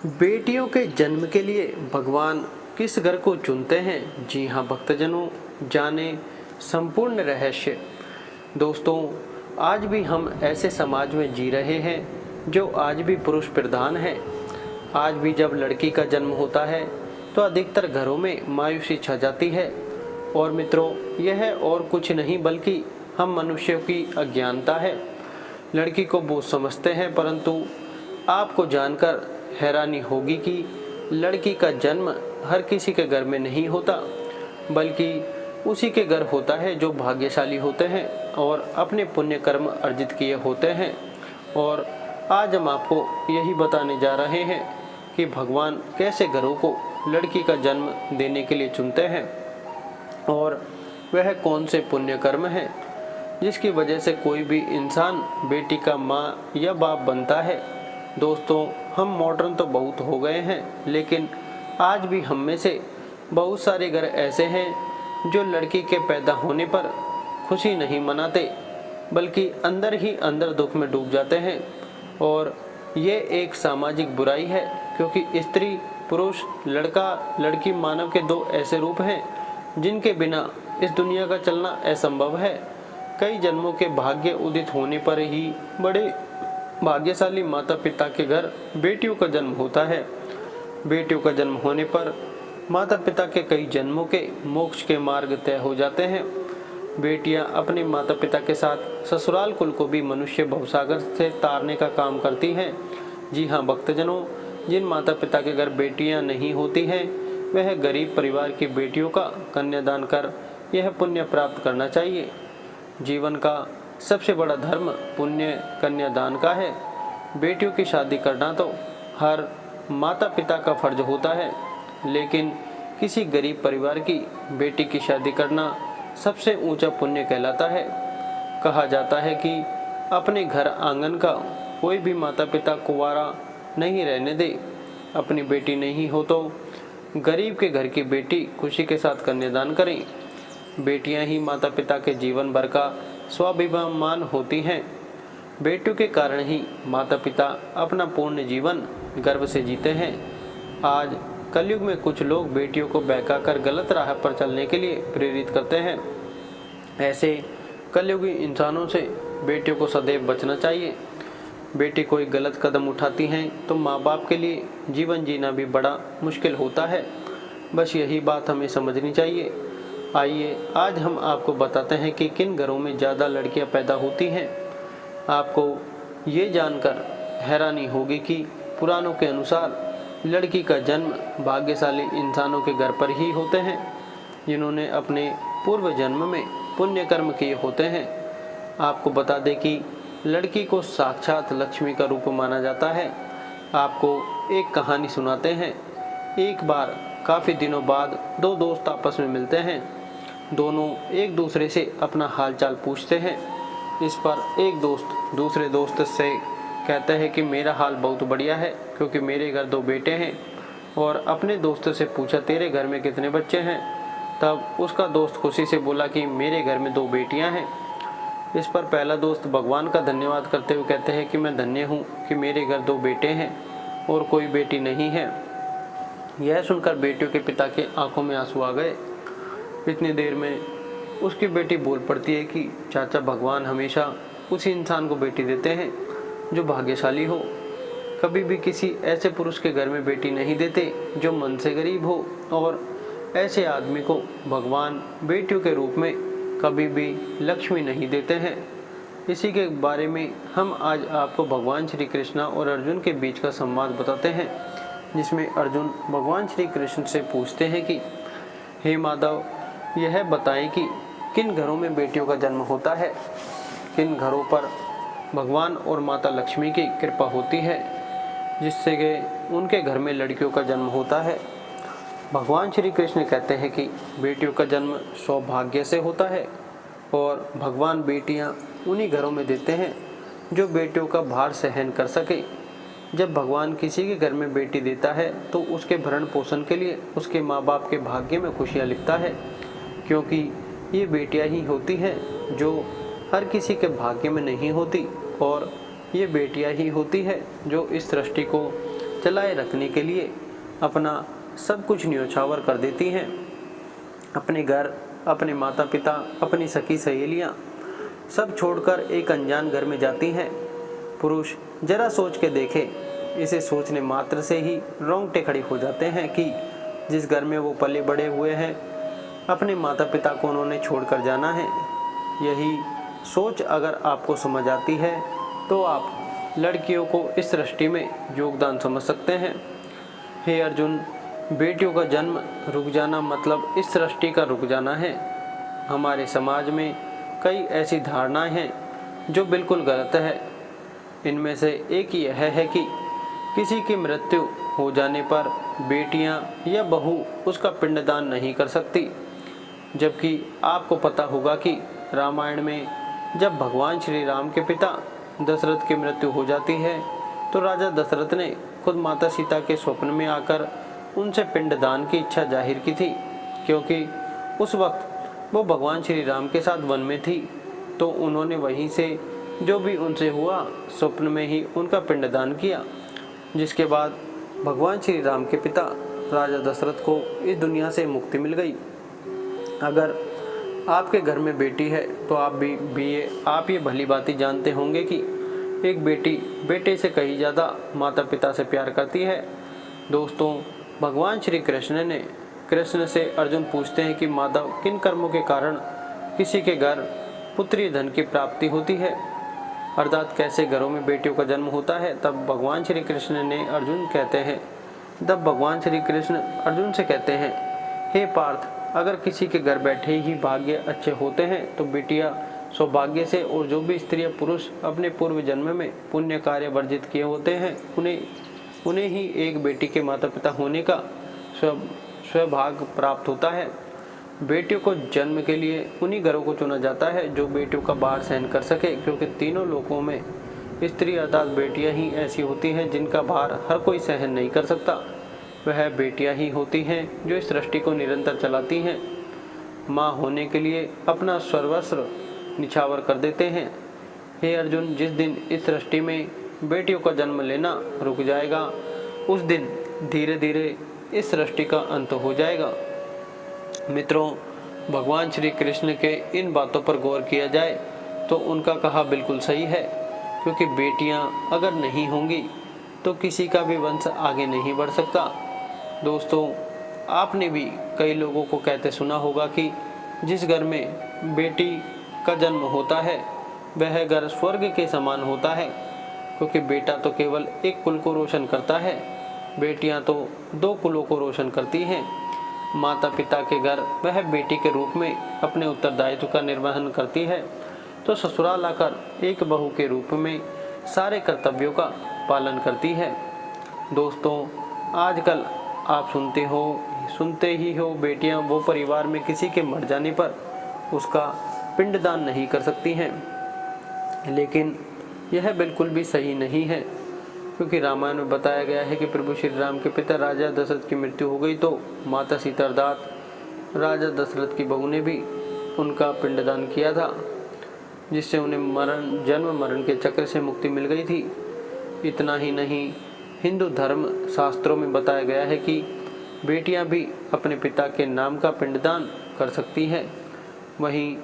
बेटियों के जन्म के लिए भगवान किस घर को चुनते हैं? जी हाँ भक्तजनों, जाने संपूर्ण रहस्य। दोस्तों, आज भी हम ऐसे समाज में जी रहे हैं जो आज भी पुरुष प्रधान है। आज भी जब लड़की का जन्म होता है तो अधिकतर घरों में मायूसी छा जाती है। और मित्रों, यह और कुछ नहीं बल्कि हम मनुष्यों की अज्ञानता है। लड़की को बोझ समझते हैं, परंतु आपको जानकर हैरानी होगी कि लड़की का जन्म हर किसी के घर में नहीं होता, बल्कि उसी के घर होता है जो भाग्यशाली होते हैं और अपने पुण्य कर्म अर्जित किए होते हैं। और आज हम आपको यही बताने जा रहे हैं कि भगवान कैसे घरों को लड़की का जन्म देने के लिए चुनते हैं और वह कौन से पुण्य कर्म हैं जिसकी वजह से कोई भी इंसान बेटी का माँ या बाप बनता है। दोस्तों, हम मॉडर्न तो बहुत हो गए हैं, लेकिन आज भी हम में से बहुत सारे घर ऐसे हैं जो लड़की के पैदा होने पर खुशी नहीं मनाते, बल्कि अंदर ही अंदर दुख में डूब जाते हैं। और ये एक सामाजिक बुराई है, क्योंकि स्त्री पुरुष लड़का लड़की मानव के दो ऐसे रूप हैं जिनके बिना इस दुनिया का चलना असंभव है। कई जन्मों के भाग्य उदित होने पर ही बड़े भाग्यशाली माता पिता के घर बेटियों का जन्म होता है। बेटियों का जन्म होने पर माता पिता के कई जन्मों के मोक्ष के मार्ग तय हो जाते हैं। बेटियां अपने माता पिता के साथ ससुराल कुल को भी मनुष्य भवसागर से तारने का काम करती हैं। जी हाँ भक्तजनों, जिन माता पिता के घर बेटियां नहीं होती हैं, वह गरीब परिवार की बेटियों का कन्यादान कर यह पुण्य प्राप्त करना चाहिए। जीवन का सबसे बड़ा धर्म पुण्य कन्यादान का है। बेटियों की शादी करना तो हर माता पिता का फर्ज होता है, लेकिन किसी गरीब परिवार की बेटी की शादी करना सबसे ऊंचा पुण्य कहलाता है। कहा जाता है कि अपने घर आंगन का कोई भी माता पिता कुंवारा नहीं रहने दे। अपनी बेटी नहीं हो तो गरीब के घर की बेटी खुशी के साथ कन्यादान करें। बेटियां ही माता पिता के जीवन भर का स्वाभिमान होती हैं। बेटियों के कारण ही माता पिता अपना पूर्ण जीवन गर्व से जीते हैं। आज कलयुग में कुछ लोग बेटियों को बहकाकर गलत राह पर चलने के लिए प्रेरित करते हैं। ऐसे कलयुगी इंसानों से बेटियों को सदैव बचना चाहिए। बेटी कोई गलत कदम उठाती हैं तो माँ बाप के लिए जीवन जीना भी बड़ा मुश्किल होता है। बस यही बात हमें समझनी चाहिए। आइए आज हम आपको बताते हैं कि किन घरों में ज़्यादा लड़कियां पैदा होती हैं। आपको ये जानकर हैरानी होगी कि पुराणों के अनुसार लड़की का जन्म भाग्यशाली इंसानों के घर पर ही होते हैं, जिन्होंने अपने पूर्व जन्म में पुण्य कर्म किए होते हैं। आपको बता दें कि लड़की को साक्षात लक्ष्मी का रूप माना जाता है। आपको एक कहानी सुनाते हैं। एक बार काफ़ी दिनों बाद दो दोस्त आपस में मिलते हैं। दोनों एक दूसरे से अपना हालचाल पूछते हैं। इस पर एक दोस्त दूसरे दोस्त से कहता है कि मेरा हाल बहुत बढ़िया है, क्योंकि मेरे घर दो बेटे हैं। और अपने दोस्त से पूछा, तेरे घर में कितने बच्चे हैं? तब उसका दोस्त खुशी से बोला कि मेरे घर में दो बेटियां हैं। इस पर पहला दोस्त भगवान का धन्यवाद करते हुए कहते हैं कि मैं धन्य हूँ कि मेरे घर दो बेटे हैं और कोई बेटी नहीं है। यह सुनकर बेटियों के पिता के आंखों में आंसू आ गए। इतनी देर में उसकी बेटी बोल पड़ती है कि चाचा, भगवान हमेशा उसी इंसान को बेटी देते हैं जो भाग्यशाली हो। कभी भी किसी ऐसे पुरुष के घर में बेटी नहीं देते जो मन से गरीब हो, और ऐसे आदमी को भगवान बेटियों के रूप में कभी भी लक्ष्मी नहीं देते हैं। इसी के बारे में हम आज आपको भगवान श्री कृष्ण और अर्जुन के बीच का संवाद बताते हैं, जिसमें अर्जुन भगवान श्री कृष्ण से पूछते हैं कि हे माधव, यह बताएं कि किन घरों में बेटियों का जन्म होता है, किन घरों पर भगवान और माता लक्ष्मी की कृपा होती है, जिससे कि उनके घर में लड़कियों का जन्म होता है। भगवान श्री कृष्ण कहते हैं कि बेटियों का जन्म सौभाग्य से होता है, और भगवान बेटियां उन्हीं घरों में देते हैं जो बेटियों का भार सहन कर सके। जब भगवान किसी के घर में बेटी देता है तो उसके भरण पोषण के लिए उसके माँ बाप के भाग्य में खुशियाँ लिखता है, क्योंकि ये बेटियां ही होती हैं जो हर किसी के भाग्य में नहीं होती, और ये बेटियां ही होती है जो इस सृष्टि को चलाए रखने के लिए अपना सब कुछ न्योछावर कर देती हैं। अपने घर, अपने माता पिता, अपनी सखी सहेलियाँ सब छोड़कर एक अनजान घर में जाती हैं। पुरुष जरा सोच के देखे, इसे सोचने मात्र से ही रोंगटे खड़े हो जाते हैं कि जिस घर में वो पले बड़े हुए हैं, अपने माता पिता को उन्होंने छोड़कर जाना है। यही सोच अगर आपको समझ आती है तो आप लड़कियों को इस सृष्टि में योगदान समझ सकते हैं। हे अर्जुन, बेटियों का जन्म रुक जाना मतलब इस सृष्टि का रुक जाना है। हमारे समाज में कई ऐसी धारणाएं हैं जो बिल्कुल गलत है। इनमें से एक यह है कि किसी की मृत्यु हो जाने पर बेटियां या बहू उसका पिंडदान नहीं कर सकती, जबकि आपको पता होगा कि रामायण में जब भगवान श्री राम के पिता दशरथ की मृत्यु हो जाती है तो राजा दशरथ ने खुद माता सीता के स्वप्न में आकर उनसे पिंडदान की इच्छा जाहिर की थी, क्योंकि उस वक्त वो भगवान श्री राम के साथ वन में थी। तो उन्होंने वहीं से जो भी उनसे हुआ स्वप्न में ही उनका पिंडदान किया, जिसके बाद भगवान श्री राम के पिता राजा दशरथ को इस दुनिया से मुक्ति मिल गई। अगर आपके घर में बेटी है तो आप ये भली भांति जानते होंगे कि एक बेटी बेटे से कहीं ज़्यादा माता पिता से प्यार करती है। दोस्तों, भगवान श्री कृष्ण से अर्जुन पूछते हैं कि माधव, किन कर्मों के कारण किसी के घर पुत्री धन की प्राप्ति होती है, अर्थात कैसे घरों में बेटियों का जन्म होता है। तब भगवान श्री कृष्ण अर्जुन से कहते हैं, हे पार्थ, अगर किसी के घर बैठे ही भाग्य अच्छे होते हैं तो बेटियां सौभाग्य से, और जो भी स्त्री पुरुष अपने पूर्व जन्म में पुण्य कार्य वर्जित किए होते हैं उन्हें ही एक बेटी के माता पिता होने का सौभाग्य प्राप्त होता है। बेटियों को जन्म के लिए उन्हीं घरों को चुना जाता है जो बेटियों का भार सहन कर सके, क्योंकि तीनों लोकों में स्त्री अर्थात बेटियां ही ऐसी होती हैं जिनका भार हर कोई सहन नहीं कर सकता। वह बेटियां ही होती हैं जो इस सृष्टि को निरंतर चलाती हैं, माँ होने के लिए अपना सर्वस्व निछावर कर देते हैं। हे अर्जुन, जिस दिन इस सृष्टि में बेटियों का जन्म लेना रुक जाएगा उस दिन धीरे धीरे इस सृष्टि का अंत हो जाएगा। मित्रों, भगवान श्री कृष्ण के इन बातों पर गौर किया जाए तो उनका कहा बिल्कुल सही है, क्योंकि बेटियां अगर नहीं होंगी तो किसी का भी वंश आगे नहीं बढ़ सकता। दोस्तों, आपने भी कई लोगों को कहते सुना होगा कि जिस घर में बेटी का जन्म होता है वह घर स्वर्ग के समान होता है, क्योंकि बेटा तो केवल एक कुल को रोशन करता है, बेटियां तो दो कुलों को रोशन करती हैं। माता पिता के घर वह बेटी के रूप में अपने उत्तरदायित्व का निर्वहन करती है, तो ससुराल आकर एक बहू के रूप में सारे कर्तव्यों का पालन करती है। दोस्तों, आजकल आप सुनते ही हो बेटियां वो परिवार में किसी के मर जाने पर उसका पिंडदान नहीं कर सकती हैं, लेकिन यह बिल्कुल भी सही नहीं है, क्योंकि रामायण में बताया गया है कि प्रभु श्री राम के पिता राजा दशरथ की मृत्यु हो गई तो माता सीता अर्थात राजा दशरथ की बहू ने भी उनका पिंडदान किया था, जिससे उन्हें जन्म मरण के चक्र से मुक्ति मिल गई थी। इतना ही नहीं, हिंदू धर्म शास्त्रों में बताया गया है कि बेटियां भी अपने पिता के नाम का पिंडदान कर सकती हैं। वहीं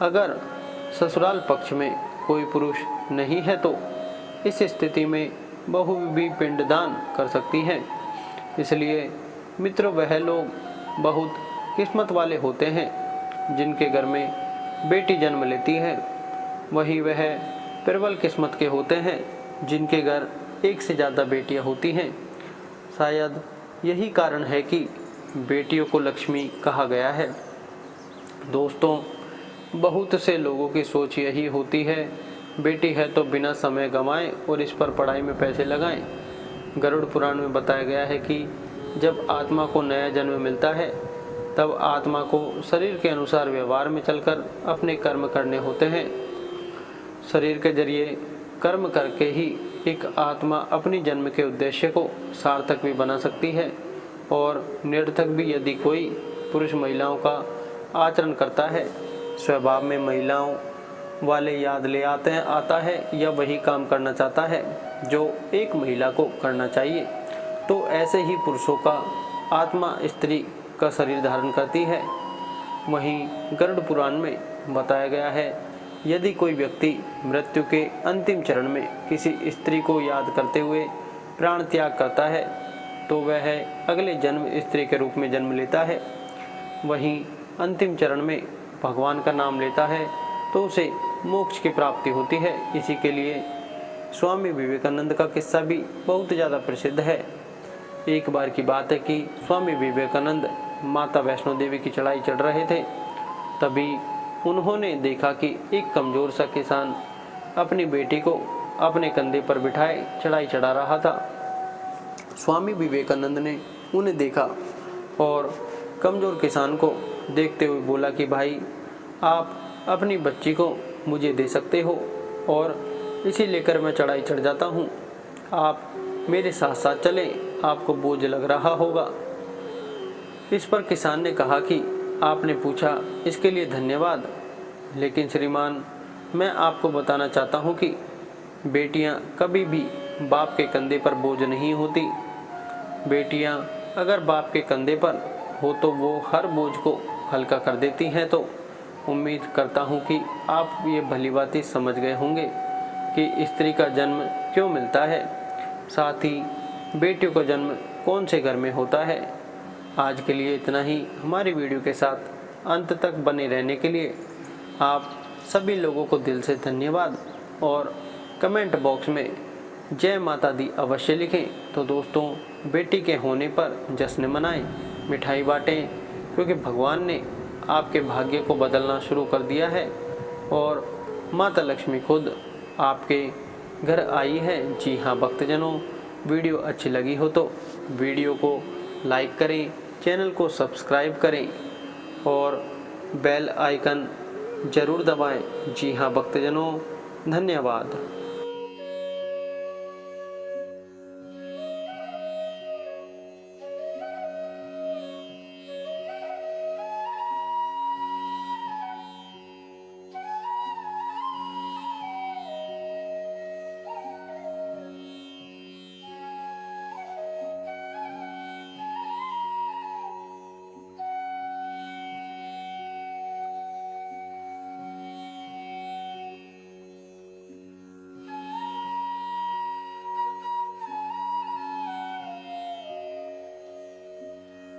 अगर ससुराल पक्ष में कोई पुरुष नहीं है तो इस स्थिति में बहू भी पिंडदान कर सकती है। इसलिए मित्रों, वह लोग बहुत किस्मत वाले होते हैं जिनके घर में बेटी जन्म लेती है, वहीं वह प्रबल किस्मत के होते हैं जिनके घर एक से ज़्यादा बेटियां होती हैं। शायद यही कारण है कि बेटियों को लक्ष्मी कहा गया है। दोस्तों, बहुत से लोगों की सोच यही होती है, बेटी है तो बिना समय गंवाएं और इस पर पढ़ाई में पैसे लगाएं। गरुड़ पुराण में बताया गया है कि जब आत्मा को नया जन्म मिलता है तब आत्मा को शरीर के अनुसार व्यवहार में चलकर अपने कर्म करने होते हैं। शरीर के जरिए कर्म करके ही एक आत्मा अपनी जन्म के उद्देश्य को सार्थक भी बना सकती है और निरर्थक भी, यदि कोई पुरुष महिलाओं का आचरण करता है, स्वभाव में महिलाओं वाले याद ले आता है या वही काम करना चाहता है जो एक महिला को करना चाहिए। तो ऐसे ही पुरुषों का आत्मा स्त्री का शरीर धारण करती है। वहीं गरुड़ पुराण में बताया गया है, यदि कोई व्यक्ति मृत्यु के अंतिम चरण में किसी स्त्री को याद करते हुए प्राण त्याग करता है तो वह अगले जन्म स्त्री के रूप में जन्म लेता है। वहीं अंतिम चरण में भगवान का नाम लेता है तो उसे मोक्ष की प्राप्ति होती है। इसी के लिए स्वामी विवेकानंद का किस्सा भी बहुत ज़्यादा प्रसिद्ध है। एक बार की बात है कि स्वामी विवेकानंद माता वैष्णो देवी की चढ़ाई चढ़ रहे थे। तभी उन्होंने देखा कि एक कमज़ोर सा किसान अपनी बेटी को अपने कंधे पर बिठाए चढ़ाई चढ़ा रहा था। स्वामी विवेकानंद ने उन्हें देखा और कमज़ोर किसान को देखते हुए बोला कि भाई, आप अपनी बच्ची को मुझे दे सकते हो और इसे लेकर मैं चढ़ाई चढ़ जाता हूँ। आप मेरे साथ साथ चलें, आपको बोझ लग रहा होगा। इस पर किसान ने कहा कि आपने पूछा इसके लिए धन्यवाद, लेकिन श्रीमान, मैं आपको बताना चाहता हूँ कि बेटियाँ कभी भी बाप के कंधे पर बोझ नहीं होती। बेटियाँ अगर बाप के कंधे पर हो तो वो हर बोझ को हल्का कर देती हैं। तो उम्मीद करता हूँ कि आप ये भली बात समझ गए होंगे कि स्त्री का जन्म क्यों मिलता है, साथ ही बेटियों का जन्म कौन से घर में होता है। आज के लिए इतना ही। हमारी वीडियो के साथ अंत तक बने रहने के लिए आप सभी लोगों को दिल से धन्यवाद और कमेंट बॉक्स में जय माता दी अवश्य लिखें। तो दोस्तों, बेटी के होने पर जश्न मनाएं, मिठाई बांटें, क्योंकि भगवान ने आपके भाग्य को बदलना शुरू कर दिया है और माता लक्ष्मी खुद आपके घर आई है। जी हाँ भक्तजनों, वीडियो अच्छी लगी हो तो वीडियो को लाइक करें, चैनल को सब्सक्राइब करें और बेल आइकन ज़रूर दबाएं। जी हाँ भक्तजनों, धन्यवाद।